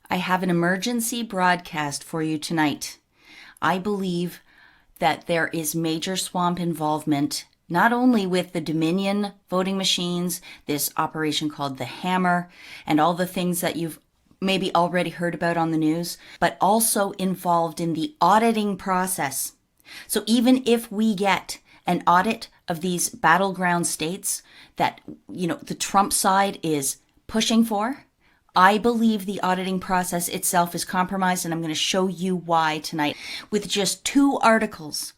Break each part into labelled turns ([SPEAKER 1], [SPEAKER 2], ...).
[SPEAKER 1] I have an emergency broadcast for you tonight. I believe that there is major swamp involvement, not only with the Dominion voting machines, this operation called the Hammer, and all the things that you've maybe already heard about on the news, but also involved in the auditing process. So even if we get an audit of these battleground states that, the Trump side is pushing for, I believe the auditing process itself is compromised, and I'm going to show you why tonight with just 2 articles.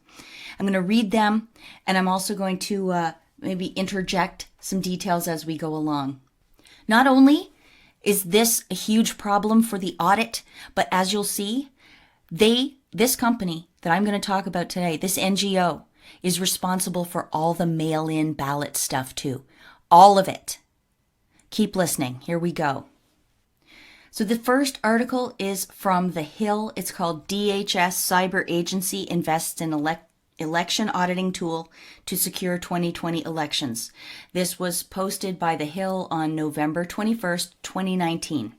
[SPEAKER 1] I'm going to read them, and I'm also going to maybe interject some details as we go along. Not only is this a huge problem for the audit, but as you'll see, this company that I'm going to talk about today, this NGO, is responsible for all the mail-in ballot stuff too. All of it. Keep listening. Here we go. So the first article is from The Hill. It's called DHS Cyber Agency Invests in Election Auditing Tool to Secure 2020 Elections. This was posted by The Hill on November 21st, 2019.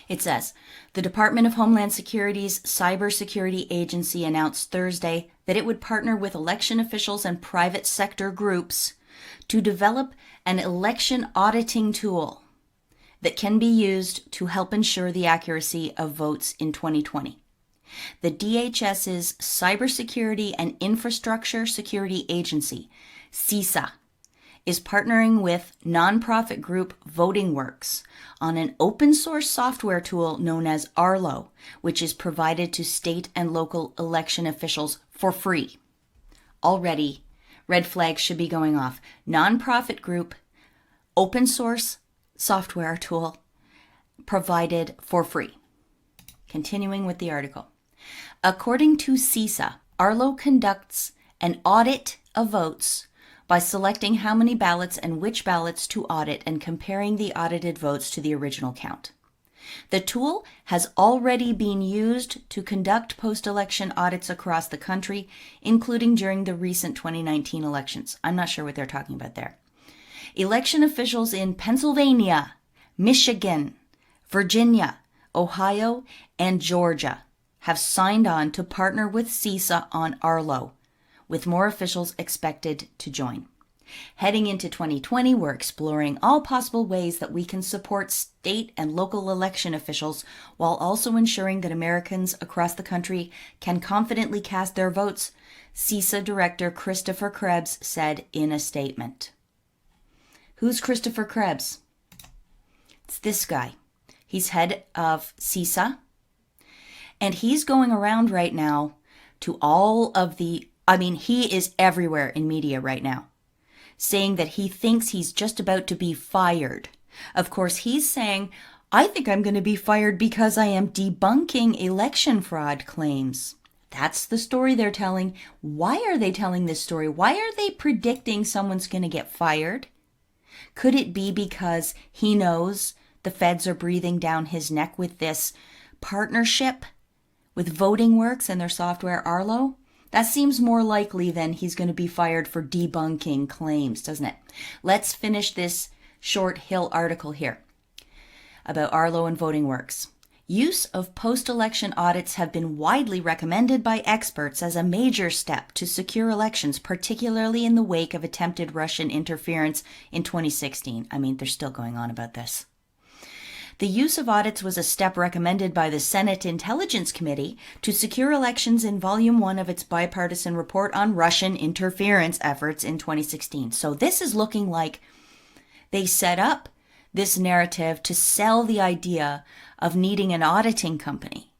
[SPEAKER 1] It says, the Department of Homeland Security's Cybersecurity Agency announced Thursday that it would partner with election officials and private sector groups to develop an election auditing tool that can be used to help ensure the accuracy of votes in 2020. The DHS's Cybersecurity and Infrastructure Security Agency, CISA, is partnering with nonprofit group VotingWorks on an open source software tool known as Arlo, which is provided to state and local election officials for free. Already, red flags should be going off. Nonprofit group, open source software tool provided for free. Continuing with the article. According to CISA, Arlo conducts an audit of votes by selecting how many ballots and which ballots to audit and comparing the audited votes to the original count. The tool has already been used to conduct post-election audits across the country, including during the recent 2019 elections. I'm not sure what they're talking about there. Election officials in Pennsylvania, Michigan, Virginia, Ohio, and Georgia have signed on to partner with CISA on Arlo, with more officials expected to join. Heading into 2020, we're exploring all possible ways that we can support state and local election officials while also ensuring that Americans across the country can confidently cast their votes, CISA Director Christopher Krebs said in a statement. Who's Christopher Krebs? It's this guy. He's head of CISA, and he's going around right now to all of he is everywhere in media right now, saying that he thinks he's just about to be fired. Of course, he's saying, I think I'm going to be fired because I am debunking election fraud claims. That's the story they're telling. Why are they telling this story? Why are they predicting someone's going to get fired? Could it be because he knows the feds are breathing down his neck with this partnership with VotingWorks and their software Arlo? That seems more likely than he's going to be fired for debunking claims, doesn't it? Let's finish this short Hill article here about Arlo and VotingWorks. Use of post-election audits have been widely recommended by experts as a major step to secure elections, particularly in the wake of attempted Russian interference in 2016. They're still going on about this. The use of audits was a step recommended by the Senate Intelligence Committee to secure elections in Volume 1 of its bipartisan report on Russian interference efforts in 2016. So this is looking like they set up this narrative to sell the idea of needing an auditing company,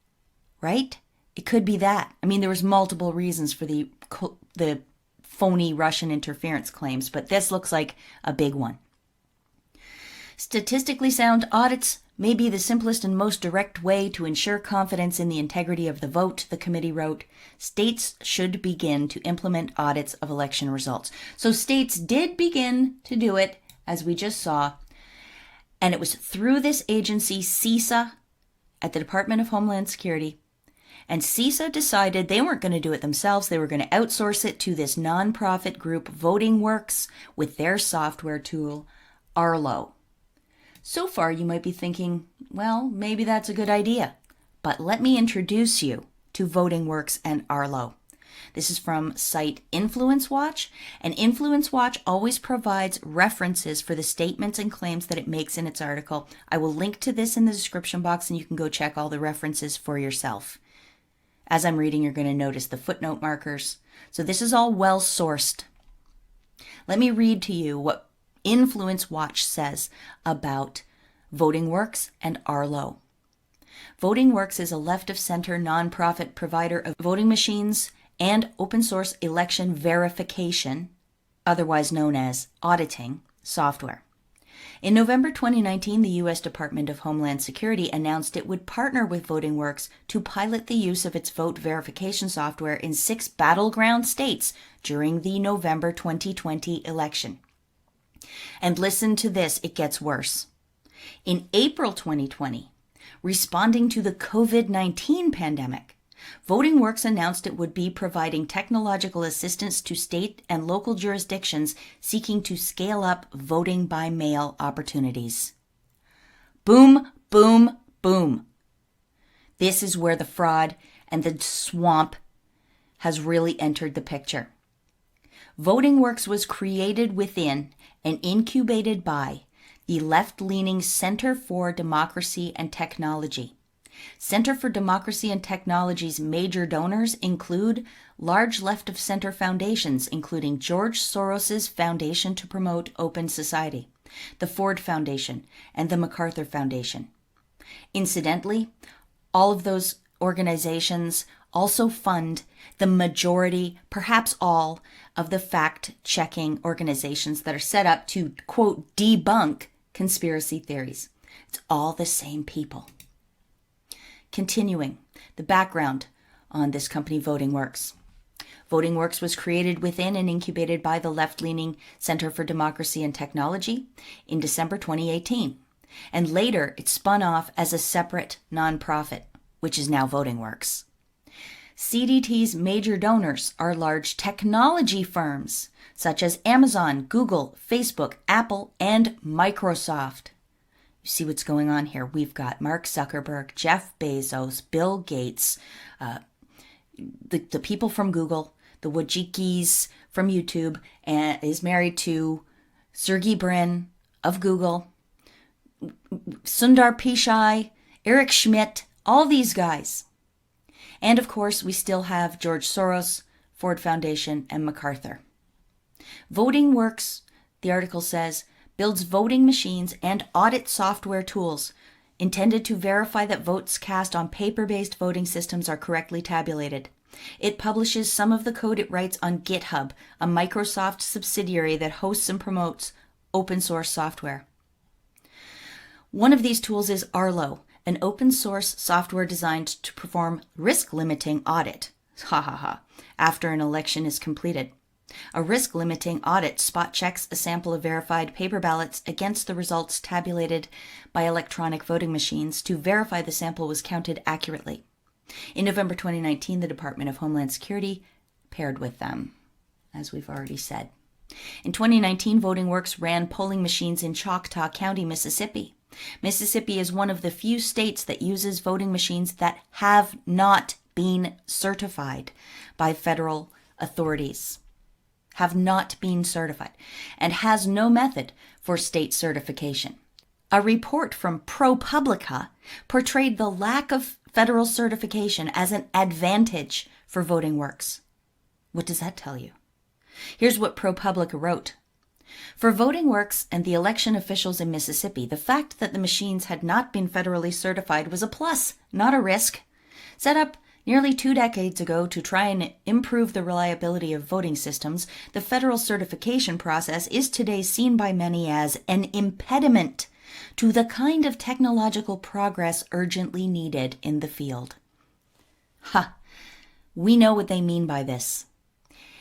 [SPEAKER 1] right? It could be that. There was multiple reasons for the phony Russian interference claims, but this looks like a big one. Statistically sound audits may be the simplest and most direct way to ensure confidence in the integrity of the vote, the committee wrote. States should begin to implement audits of election results. So states did begin to do it, as we just saw, and it was through this agency, CISA, at the Department of Homeland Security. And CISA decided they weren't going to do it themselves. They were going to outsource it to this nonprofit group, VotingWorks, with their software tool, Arlo. So far, you might be thinking, well, maybe that's a good idea. But let me introduce you to Voting Works and Arlo. This is from site Influence Watch, and Influence Watch always provides references for the statements and claims that it makes in its article. I will link to this in the description box, and you can go check all the references for yourself. As I'm reading, you're going to notice the footnote markers. So this is all well sourced. Let me read to you what Influence Watch says about Voting Works and Arlo. Voting Works is a left-of-center nonprofit provider of voting machines and open-source election verification, otherwise known as auditing, software. In November 2019, the U.S. Department of Homeland Security announced it would partner with Voting Works to pilot the use of its vote verification software in 6 battleground states during the November 2020 election. And listen to this, it gets worse. In April 2020, responding to the COVID-19 pandemic, Voting Works announced it would be providing technological assistance to state and local jurisdictions seeking to scale up voting by mail opportunities. Boom, boom, boom. This is where the fraud and the swamp has really entered the picture. Voting Works was created within and incubated by the left-leaning Center for Democracy and Technology. Center for Democracy and Technology's major donors include large left-of-center foundations, including George Soros' Foundation to Promote Open Society, the Ford Foundation, and the MacArthur Foundation. Incidentally, all of those organizations also fund the majority, perhaps all, of the fact-checking organizations that are set up to, quote, debunk conspiracy theories. It's all the same people. Continuing, the background on this company, Voting Works. Voting Works was created within and incubated by the left-leaning Center for Democracy and Technology in December 2018. And later, it spun off as a separate nonprofit, which is now Voting Works. CDT's major donors are large technology firms, such as Amazon, Google, Facebook, Apple, and Microsoft. You see what's going on here. We've got Mark Zuckerberg, Jeff Bezos, Bill Gates, the people from Google, the Wojcickis from YouTube, and is married to Sergey Brin of Google, Sundar Pichai, Eric Schmidt, all these guys. And of course, we still have George Soros, Ford Foundation, and MacArthur. Voting Works, the article says, builds voting machines and audit software tools intended to verify that votes cast on paper-based voting systems are correctly tabulated. It publishes some of the code it writes on GitHub, a Microsoft subsidiary that hosts and promotes open-source software. One of these tools is Arlo, an open-source software designed to perform risk-limiting audit, after an election is completed. A risk-limiting audit spot checks a sample of verified paper ballots against the results tabulated by electronic voting machines to verify the sample was counted accurately. In November 2019, the Department of Homeland Security paired with them, as we've already said. In 2019, Voting Works ran polling machines in Choctaw County, Mississippi. Mississippi is one of the few states that uses voting machines that have not been certified by federal authorities. Have not been certified, and has no method for state certification. A report from ProPublica portrayed the lack of federal certification as an advantage for Voting Works. What does that tell you? Here's what ProPublica wrote. For Voting Works and the election officials in Mississippi, the fact that the machines had not been federally certified was a plus, not a risk. Set up nearly 2 decades ago to try and improve the reliability of voting systems, the federal certification process is today seen by many as an impediment to the kind of technological progress urgently needed in the field. We know what they mean by this.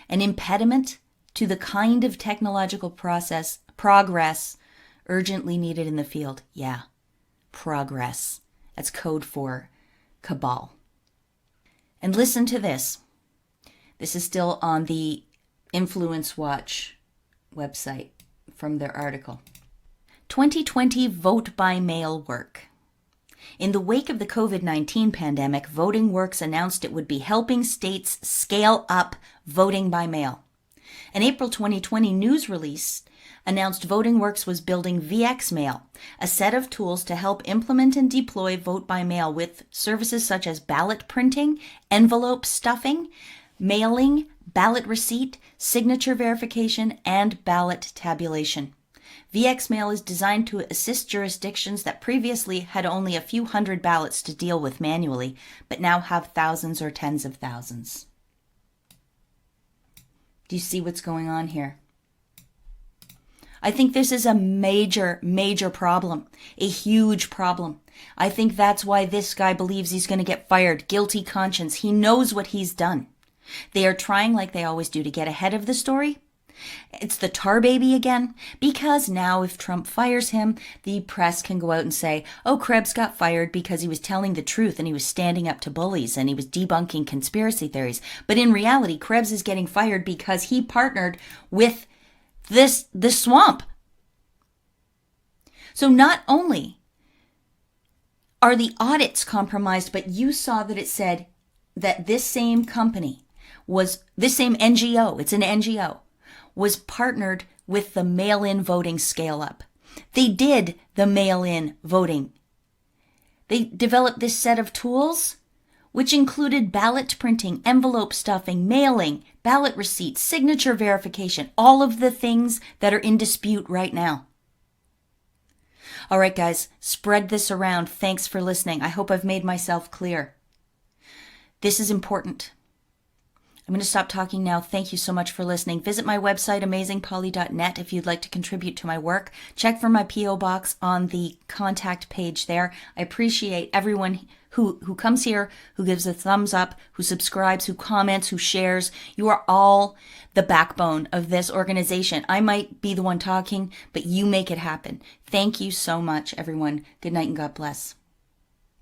[SPEAKER 1] An impediment to the kind of technological progress urgently needed in the field. Yeah, progress. That's code for cabal. And listen to this. This is still on the Influence Watch website from their article. 2020 vote by mail work. In the wake of the COVID-19 pandemic, Voting Works announced it would be helping states scale up voting by mail. An April 2020 news release announced Voting Works was building VxMail, a set of tools to help implement and deploy vote by mail with services such as ballot printing, envelope stuffing, mailing, ballot receipt, signature verification, and ballot tabulation. VxMail is designed to assist jurisdictions that previously had only a few hundred ballots to deal with manually, but now have thousands or tens of thousands. Do you see what's going on here? I think this is a major, major problem, a huge problem. I think that's why this guy believes he's going to get fired. Guilty conscience. He knows what he's done. They are trying, like they always do, to get ahead of the story. It's the tar baby again, because now if Trump fires him, the press can go out and say, oh, Krebs got fired because he was telling the truth and he was standing up to bullies and he was debunking conspiracy theories. But in reality, Krebs is getting fired because he partnered with this swamp. So not only are the audits compromised, but you saw that it said that this same company was, this same NGO, it's an NGO, was partnered with the mail-in voting scale-up. They did the mail-in voting. They developed this set of tools, which included ballot printing, envelope stuffing, mailing, ballot receipts, signature verification, all of the things that are in dispute right now. All right, guys, spread this around. Thanks for listening. I hope I've made myself clear. This is important. I'm going to stop talking now. Thank you so much for listening. Visit my website, amazingpolly.net, if you'd like to contribute to my work. Check for my P.O. box on the contact page there. I appreciate everyone who comes here, who gives a thumbs up, who subscribes, who comments, who shares. You are all the backbone of this organization. I might be the one talking, but you make it happen. Thank you so much, everyone. Good night and God bless.